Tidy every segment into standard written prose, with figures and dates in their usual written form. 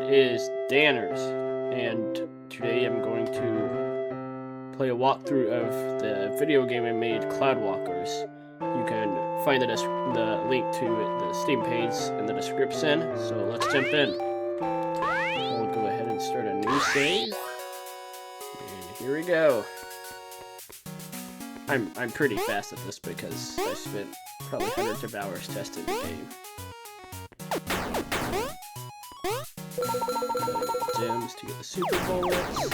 is Danners, and today I'm going to play a walkthrough of the video game I made, Cloudwalkers. You can find the link to the Steam page in the description, so let's jump in. We'll go ahead and start a new save, and here we go. I'm pretty fast at this because I spent probably hundreds of hours testing the game. Gems to get the super bullets.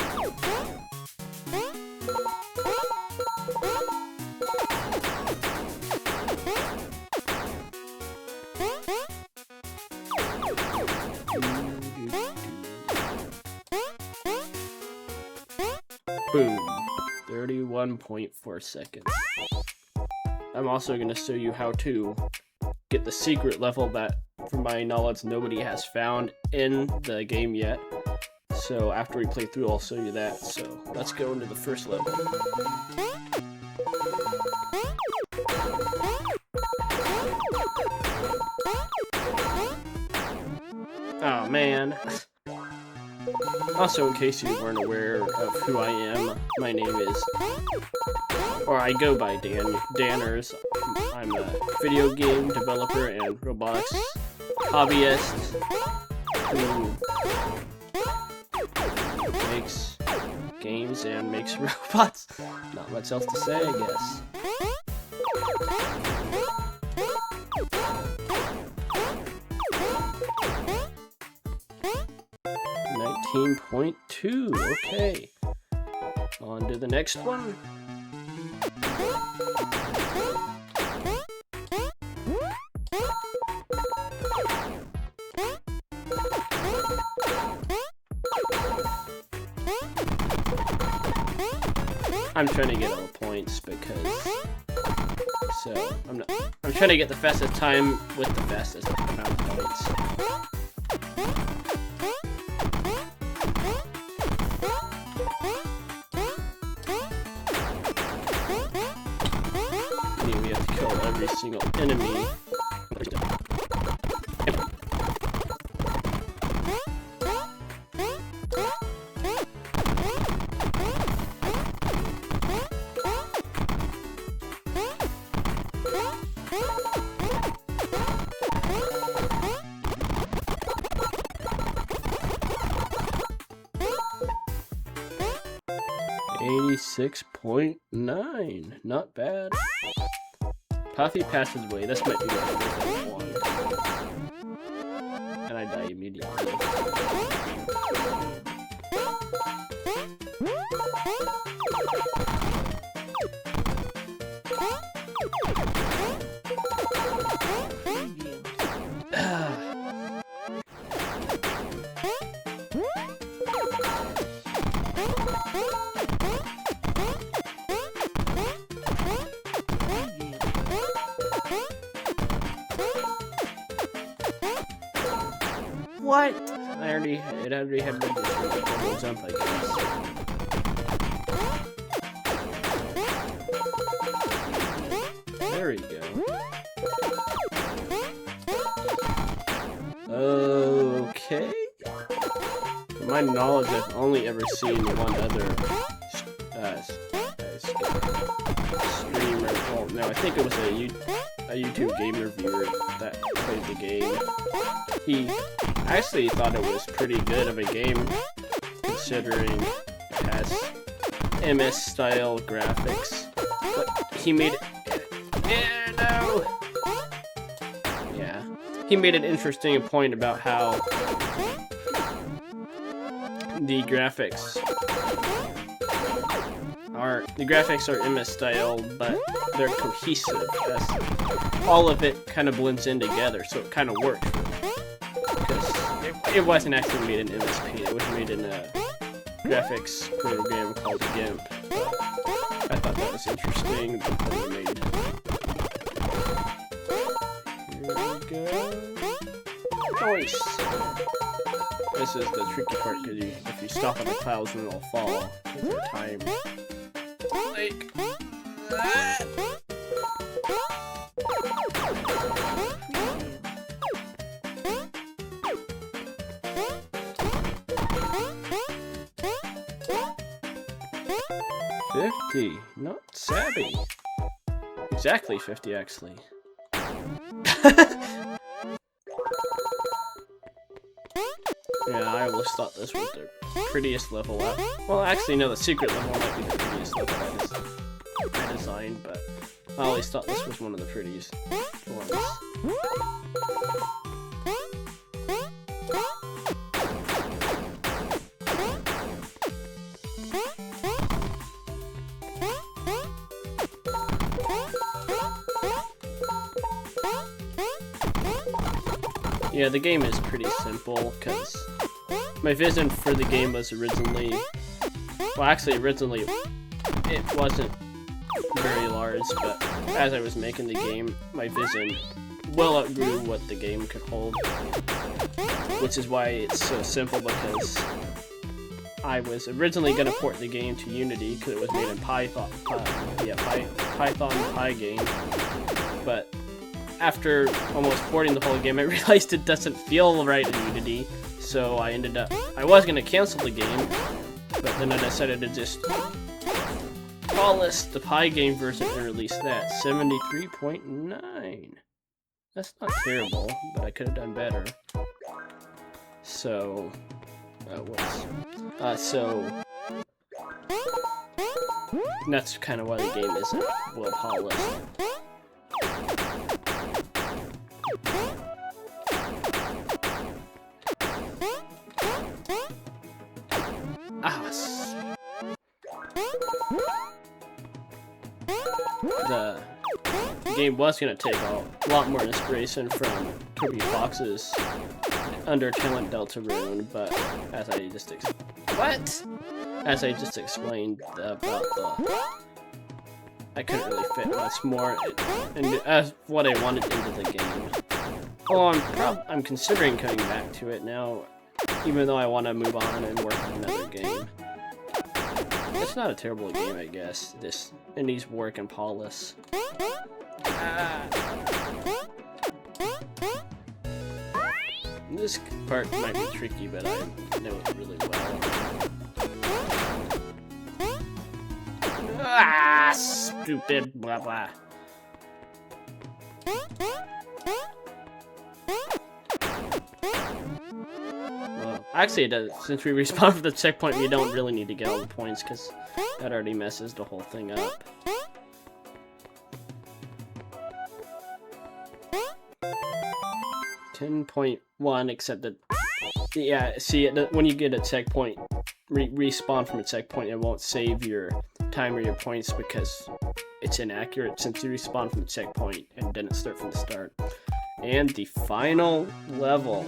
Boom. 31.4 seconds. I'm also going to show you how to get the secret level that, from my knowledge, nobody has found in the game yet. So after we play through, I'll show you that. So let's go into the first level. Oh man. Also, in case you weren't aware of who I am, my name is, or I go by Danners. I'm a video game developer and robotics hobbyist who makes games and makes robots. Not much else to say, I guess. .2. Okay. On to the next one. I'm trying to get all the points because I'm trying to get the fastest time with the fastest amount of points. We have to kill every single enemy. .9, not bad. Puffy passes away. This might be the one. And I die immediately. What? It already had me double jump, I guess. There we go. Okay. From my knowledge, I've only ever seen one other streamer. Well, no, I think it was a YouTube game reviewer that played the game. I actually thought it was pretty good of a game, considering it has MS-style graphics. But he made it... no! Yeah. He made an interesting point about how the graphics are MS-style, but they're cohesive. All of it kind of blends in together, so it kind of works. It wasn't actually made in MS Paint, it was made in a graphics program called GIMP. I thought that was interesting, the one they made. Here we go. Nice! This is the tricky part, because if you stop on the clouds, then it'll fall. Because they're timed. Like that! 50. Not savvy. Exactly 50, actually. Yeah, I always thought this was the prettiest level up. Well, actually, no, the secret level might be the prettiest level I designed, but I always thought this was one of the prettiest ones. Yeah, the game is pretty simple, because my vision for the game was originally... Well, actually, originally, it wasn't very large, but as I was making the game, my vision well outgrew what the game could hold. Which is why it's so simple, because I was originally going to port the game to Unity, because it was made in Python, Pygame, but after almost porting the whole game, I realized it doesn't feel right in Unity, so I was going to cancel the game, but then I decided to just polish the Pygame version and release that. 73.9. That's not terrible, but I could have done better. So, that's kind of why the game isn't well polished. The game was going to take a lot more inspiration from Toby Fox's Undertale Deltarune, but as I just explained about I couldn't really fit much more as what I wanted into the game. Oh, I'm considering coming back to it now, even though I want to move on and work on another game. It's not a terrible game, I guess. It needs work and polish. This part might be tricky, but I know it really well. Stupid blah blah. Well, actually it does. Since we respawn from the checkpoint, we don't really need to get all the points, because that already messes the whole thing up. .1, except that, yeah, see, when you get a checkpoint, respawn from a checkpoint, it won't save your time or your points because it's inaccurate since you respawn from the checkpoint and didn't start from the start. And the final level,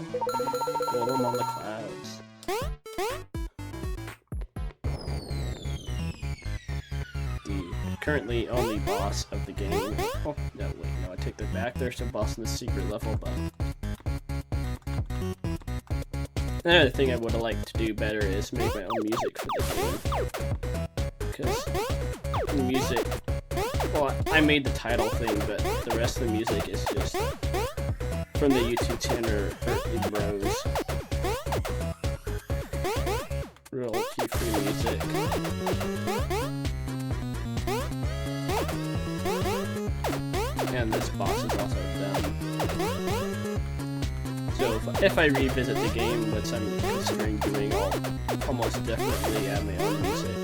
Golem on the Clouds. The currently only boss of the game. Oh, no, wait, no, I take that back. There's a boss in the secret level, but another thing I would have liked to do better is make my own music for this game. Because the music, well, I made the title thing, but the rest of the music is just from the YouTube channel Earthly Rose. Royalty-free music. And this boss is also done. So if I revisit the game, which I'm considering doing, I'll almost definitely add my own music,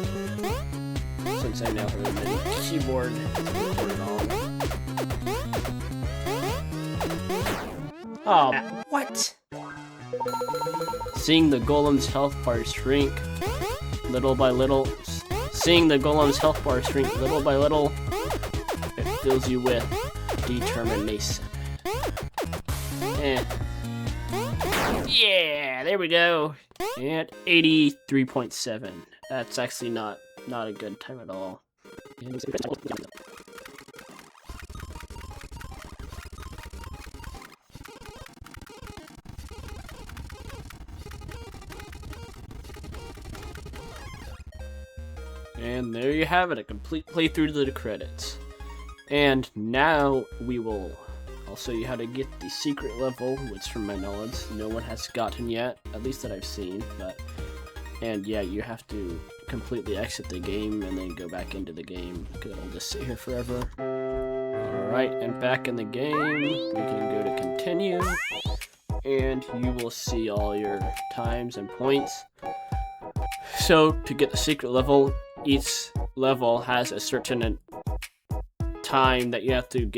since I now have a MIDI keyboard to record it on. Oh, what? Seeing the golem's health bar shrink little by little. Seeing the golem's health bar shrink little by little, it fills you with determination. Yeah, there we go. And 83.7. That's actually not a good time at all. And there you have it, a complete playthrough to the credits. And now I'll show you how to get the secret level, which from my knowledge, no one has gotten yet, at least that I've seen, and yeah, you have to completely exit the game and then go back into the game, because it'll just sit here forever. Alright, and back in the game, we can go to continue, and you will see all your times and points. So, to get the secret level, each level has a certain time that you have to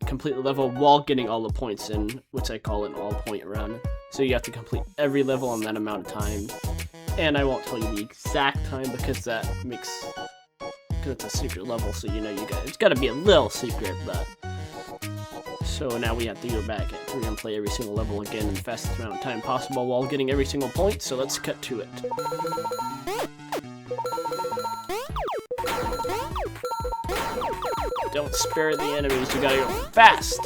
complete the level while getting all the points in, which I call an all-point run. So you have to complete every level in that amount of time. And I won't tell you the exact time because it's a secret level, so you know it's gotta be a little secret, but... So now we have to go back and play every single level again in the fastest amount of time possible while getting every single point, so let's cut to it. Don't spare the enemies, you gotta go fast!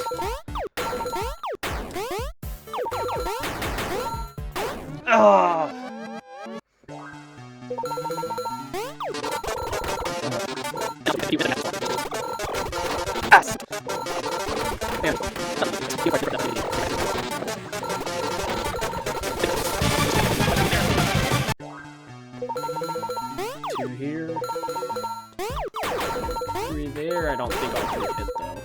Ah! Two here. Three there. I don't think I'll hit it though.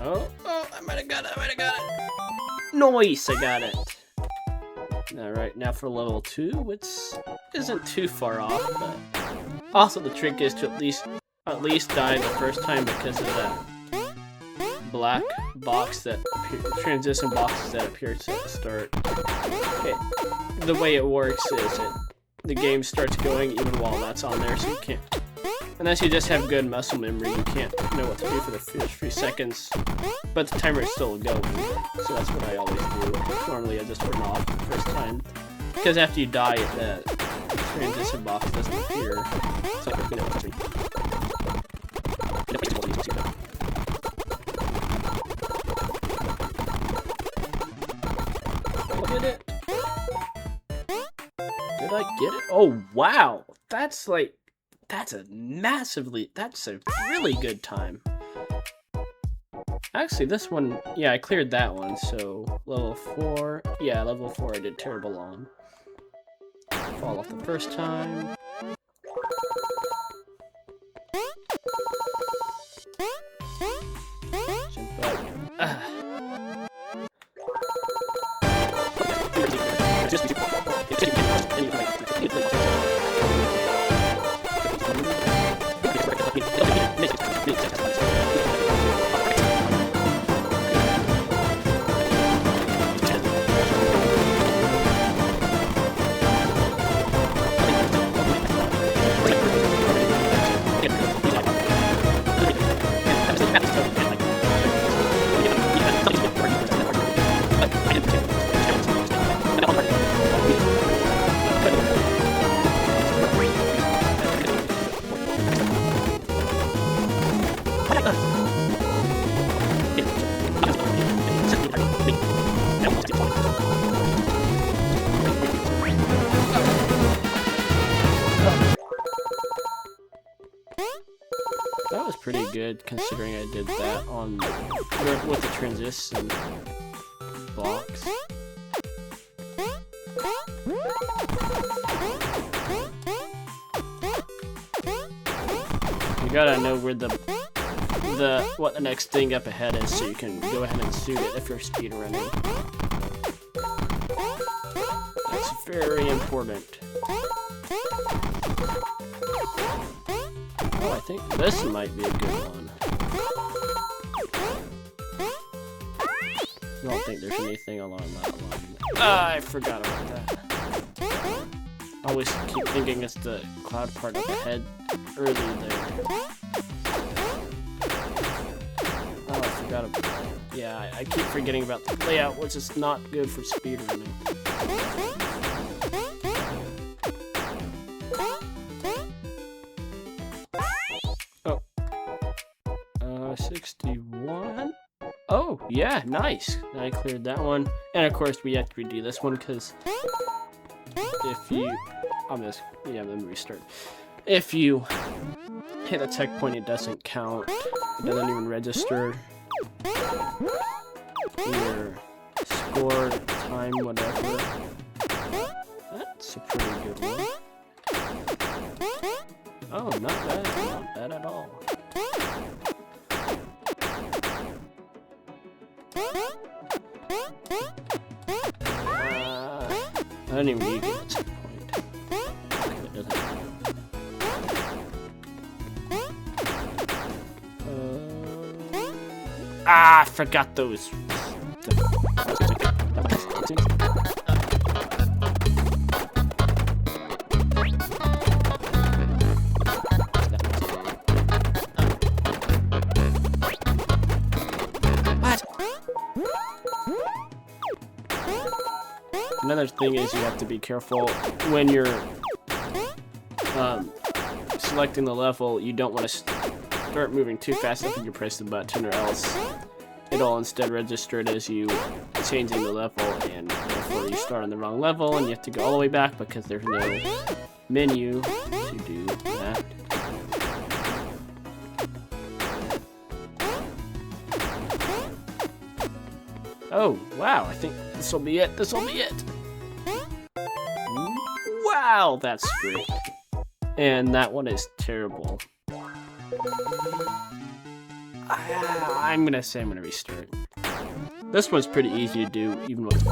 Oh, I might have got it. Nice, I got it. Alright, now for level 2, which isn't too far off, but also the trick is to at least die the first time because of that black box transition boxes that appears at the start. The way it works is the game starts going even while that's on there, so you can't, unless you just have good muscle memory, you can't know what to do for the first few seconds, but the timer is still going, so that's what I always do. Normally I just turn it off the first time, because after you die, the transition box doesn't appear. So Did it? Did I get it? Oh wow! That's a really good time. Actually, this one, yeah, I cleared that one, so level 4, yeah, level 4 I did terrible on. Fall off the first time. Jump up. That was pretty good considering I did that on with the transition box. You gotta know where what the next thing up ahead is, so you can go ahead and shoot it if you're speedrunning. That's very important. Oh, I think this might be a good one. I don't think there's anything along that line. I forgot about that. I always keep thinking it's the cloud part up ahead early there. Oh, I forgot about that. Yeah, I keep forgetting about the layout, which is not good for speedrunning. 61. Oh, yeah, nice. I cleared that one. And of course, we have to redo this one because if you... let me restart. If you hit a checkpoint, it doesn't count. It doesn't even register your score, time, whatever. That's a pretty good one. Oh, not bad. Not bad at all. I don't even need it at some point. It doesn't. I forgot those. Another thing is you have to be careful when you're selecting the level. You don't want to start moving too fast after you press the button, or else it'll instead register it as you changing the level, and therefore you start on the wrong level and you have to go all the way back because there's no menu to do that. Oh, wow, I think this will be it. This will be it. Wow, that's great. And that one is terrible. I'm gonna say I'm gonna restart. This one's pretty easy to do, even with.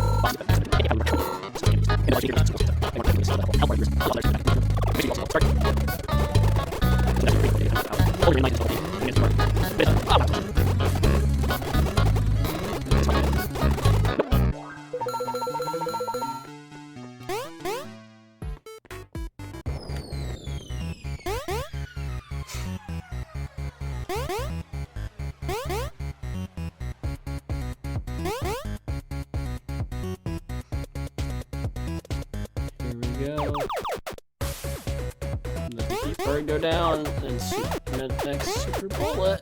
Before I go down and see the next super bullet.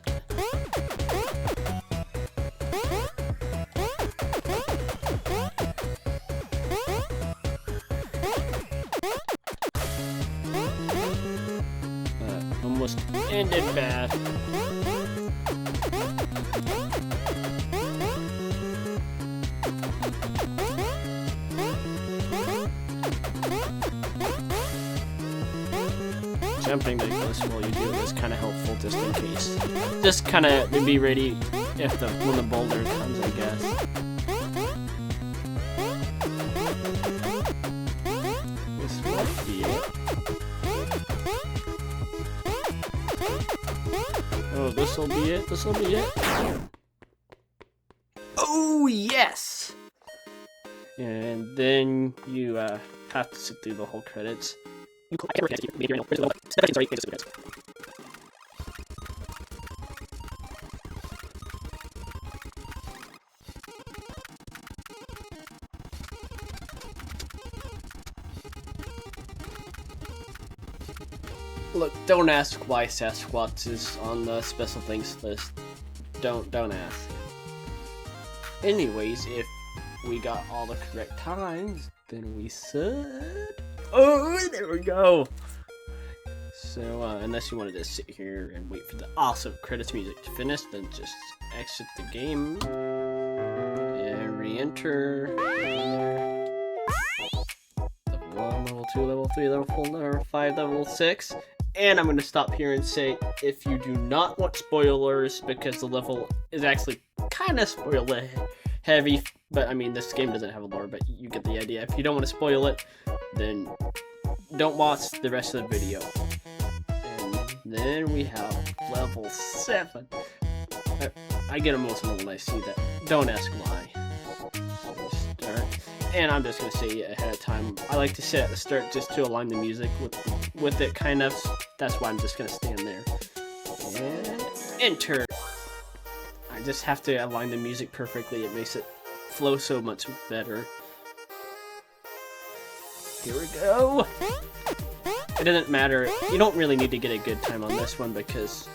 Almost ended bad. Jumping this while you do it is kind of helpful, just in case. Just kind of to be ready if when the boulder comes, I guess. This might be it. Oh, this will be it. This will be it. Oh yes! And then you have to sit through the whole credits. Look, don't ask why Sasquatch is on the special things list. Don't ask. Anyways, if we got all the correct times, then we should. Oh, there we go. So, unless you wanted to sit here and wait for the awesome credits music to finish, then just exit the game and re-enter. Level 1, level 2, level 3, level 4, level 5, level 6. And I'm going to stop here and say, if you do not want spoilers, because the level is actually kind of spoiler heavy, but I mean, this game doesn't have a lore, but you get the idea. If you don't want to spoil it, then don't watch the rest of the video. And then we have level 7. I get emotional when I see that. Don't ask why. Start. And I'm just going to say ahead of time, I like to sit at the start just to align the music with it, kind of. That's why I'm just going to stand there. And enter. I just have to align the music perfectly. It makes it flow so much better. Here we go. It doesn't matter. You don't really need to get a good time on this one because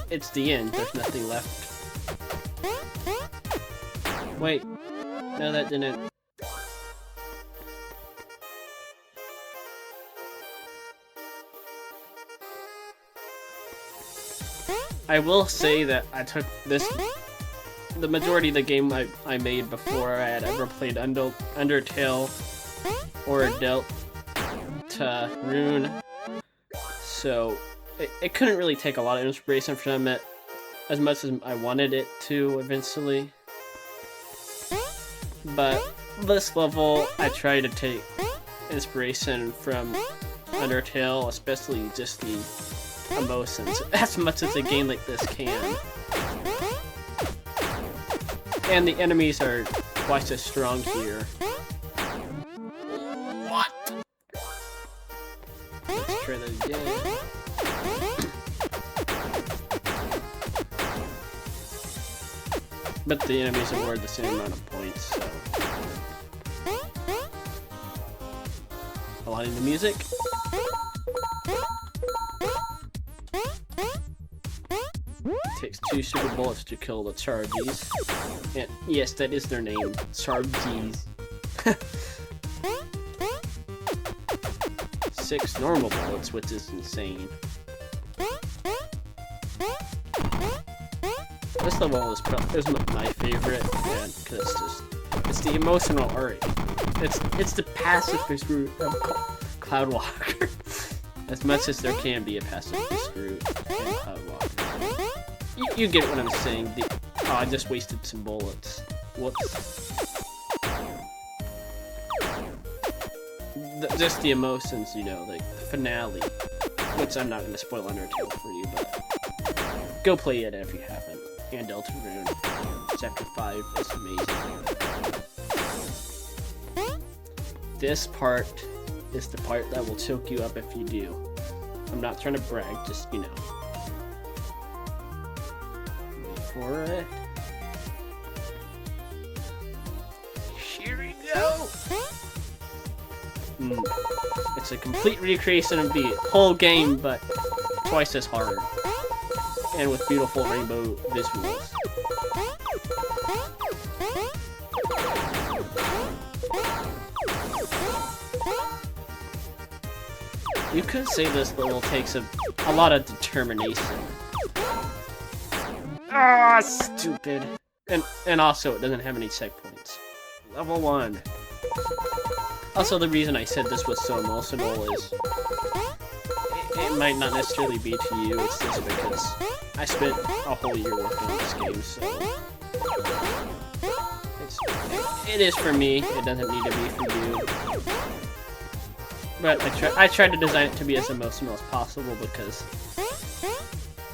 it's the end. There's nothing left. Wait. No, that didn't. I will say that I took the majority of the game I made before I had ever played Undertale or Deltarune, so it couldn't really take a lot of inspiration from it as much as I wanted it to eventually. But this level, I try to take inspiration from Undertale, especially just the emotions, as much as a game like this can. And the enemies are twice as strong here. What? Let's try that again. But the enemies award the same amount of points, so... Aligning the music. Takes 2 super bullets to kill the Chargies. And yes, that is their name, Chargies. 6 normal bullets, which is insane. This level is my favorite, and because it's the emotional art. It's the pacifist route of Cloudwalker. As much as there can be a pacifist route in Cloudwalker. You get what I'm saying. Oh, I just wasted some bullets. Whoops. Just the emotions, you know, like the finale. Which I'm not going to spoil Undertale for you, but go play it if you haven't. And Deltarune. Chapter 5 is amazing. This part is the part that will choke you up if you do. I'm not trying to brag, just, you know. Wait for it. Here we go! It's a complete recreation of the whole game, but twice as hard. And with beautiful rainbow visuals. You could say this level takes a lot of determination. Ah, stupid. And also, it doesn't have any checkpoints. Level 1. Also, the reason I said this was so emotional is... It might not necessarily be to you, it's just because I spent a whole year working on this game, so... It is for me, it doesn't need to be for you. But I tried to design it to be as emotional as possible because...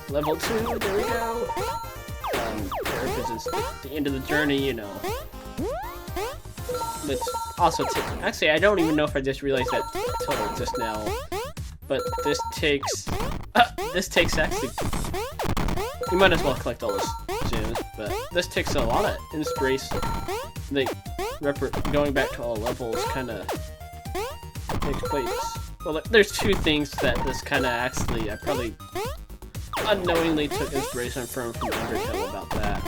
Level 2, there we go! Because it's the end of the journey, you know. Which also actually, I don't even know if I just realized that total just now. But this takes actually... You might as well collect all those gems, but this takes a lot of inspiration. Like, going back to all levels kinda takes place. Well, there's 2 things that this kinda actually, I probably unknowingly took inspiration from Undertale about that.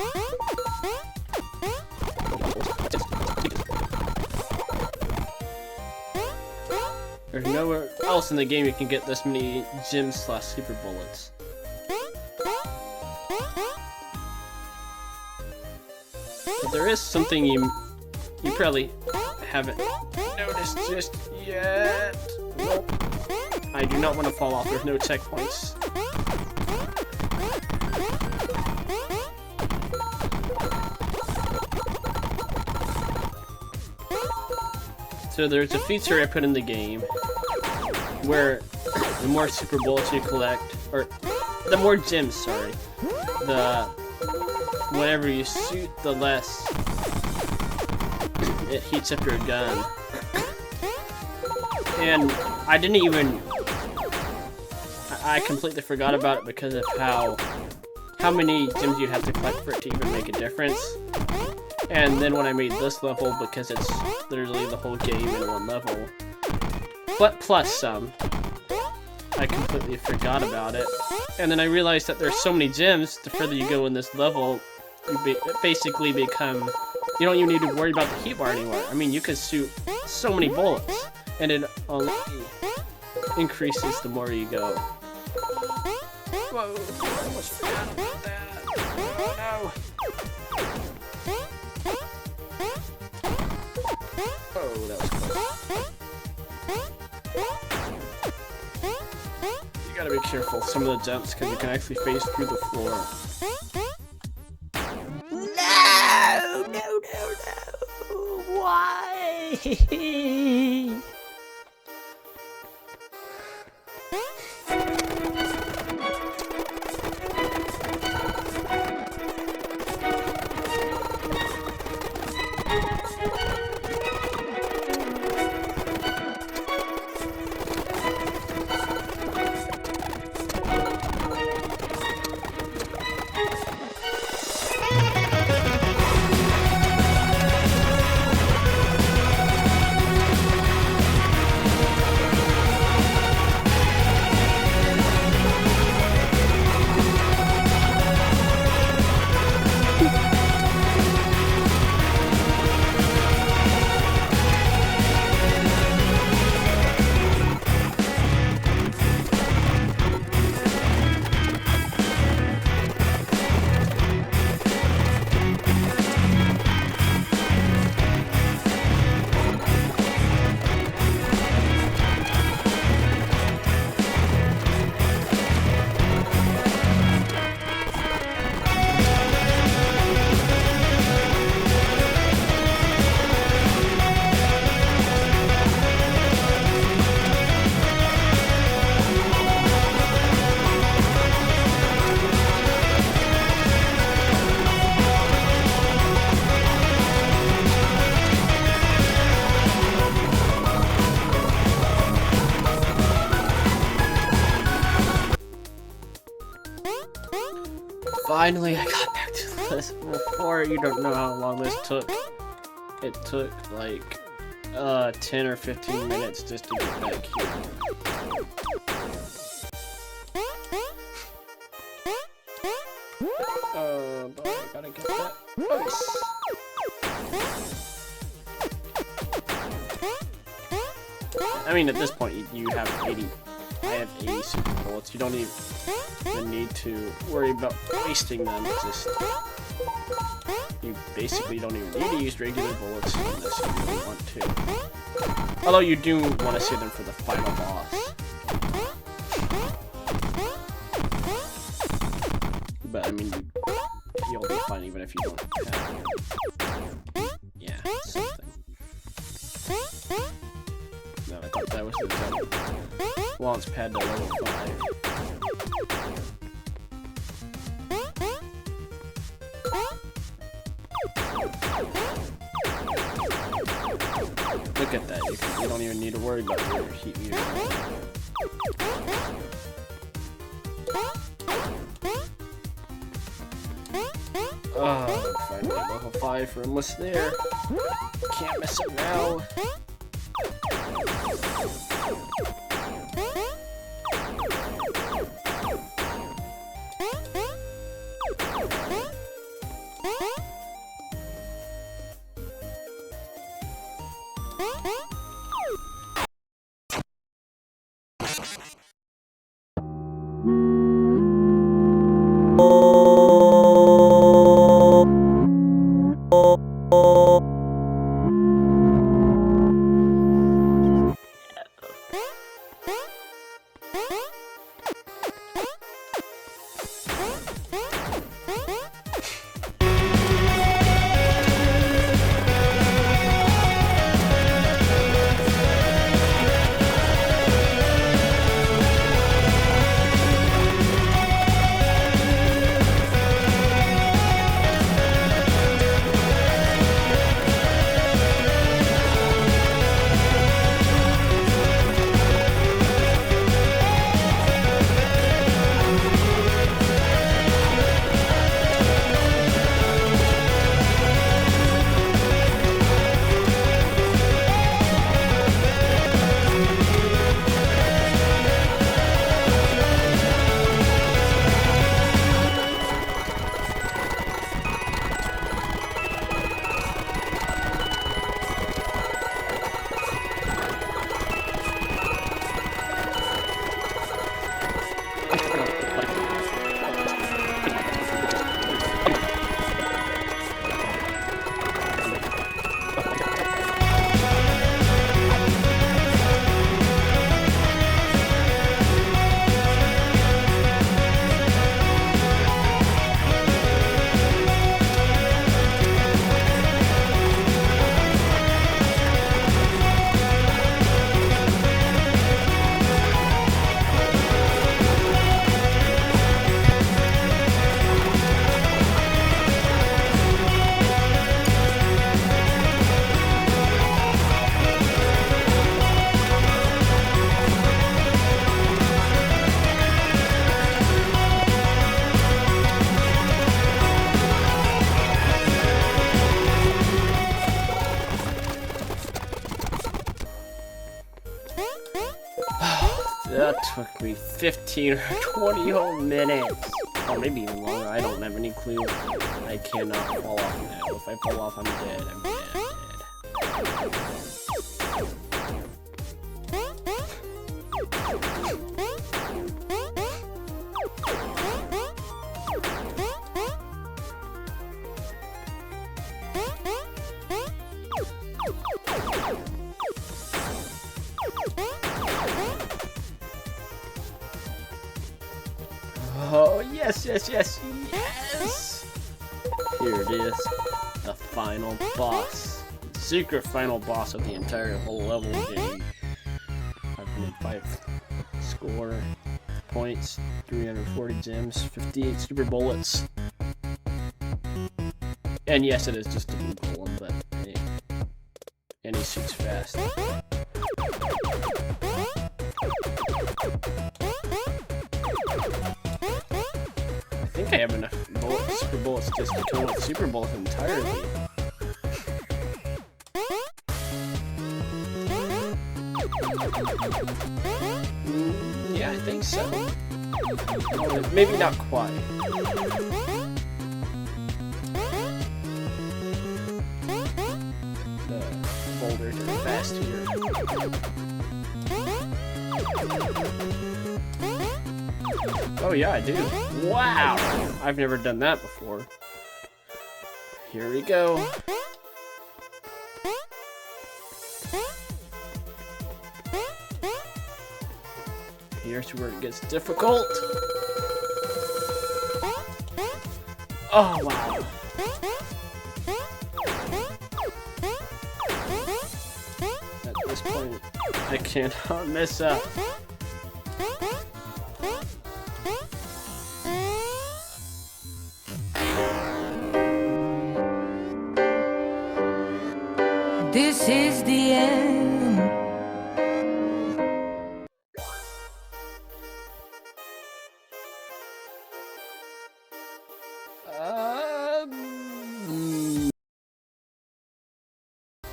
There's nowhere else in the game you can get this many gems / super bullets. But there is something you probably haven't noticed just yet. Nope. I do not want to fall off. There's no checkpoints. So there's a feature I put in the game where the more super bullets you collect, or the more gems, sorry, whenever you shoot, the less it heats up your gun. And I didn't even... I completely forgot about it because of how many gems you have to collect for it to even make a difference. And then when I made this level, because it's literally the whole game in one level, but plus some, I completely forgot about it. And then I realized that there's so many gems, the further you go in this level, you basically become... You don't even need to worry about the heat bar anymore. I mean, you can shoot so many bullets, and it only increases the more you go. Whoa, I almost forgot about that. Oh no. Oh, that was close. You gotta be careful with some of the jumps because you can actually phase through the floor. No! No, no, no! Why? Finally, I got back to this. Before, you don't know how long this took. It took like 10 or 15 minutes just to get back here. But I gotta get that. Nice. I mean, at this point, you have 80. I have 80 super bullets. You don't even need to worry about wasting them. It's just you basically don't even need to use regular bullets unless you really want to. Although you do want to save them for the final boss. But I mean, you'll be fine even if you don't have. Yeah, something. No, I thought that was the jump. Launch pad to level 5. Look at that, you don't even need to worry about your heat meter. Oh, finally level 5, we're almost there. Can't miss it now. took me 15 or 20 whole minutes. Or maybe even longer, I don't have any clue. I cannot fall off now. If I fall off, I'm dead. I'm dead. Oh, yes, yes, yes, yes! Here it is, the final boss. Secret final boss of the entire whole level game. 505 score points, 340 gems, 58 super bullets. And yes, it is just a blue golem, but hey. And he shoots fast. I think I have enough bullets, super bullets just to kill with super bullets entirely. Yeah, I think so. Maybe not quite. The boulders are fast here. Oh yeah, I do. Wow! I've never done that before. Here we go. Here's where it gets difficult. Oh, wow. At this point, I cannot mess up. This is the end.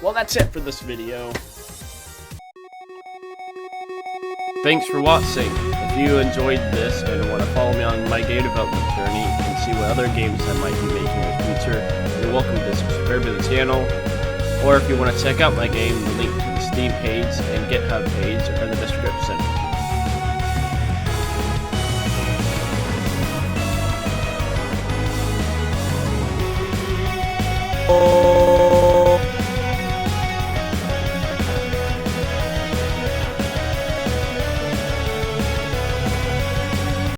Well, that's it for this video. Thanks for watching. If you enjoyed this and want to follow me on my game development journey and see what other games I might be making in the future, you're welcome to subscribe to the channel. Or if you want to check out my game, the link to the Steam page and GitHub page are in the description.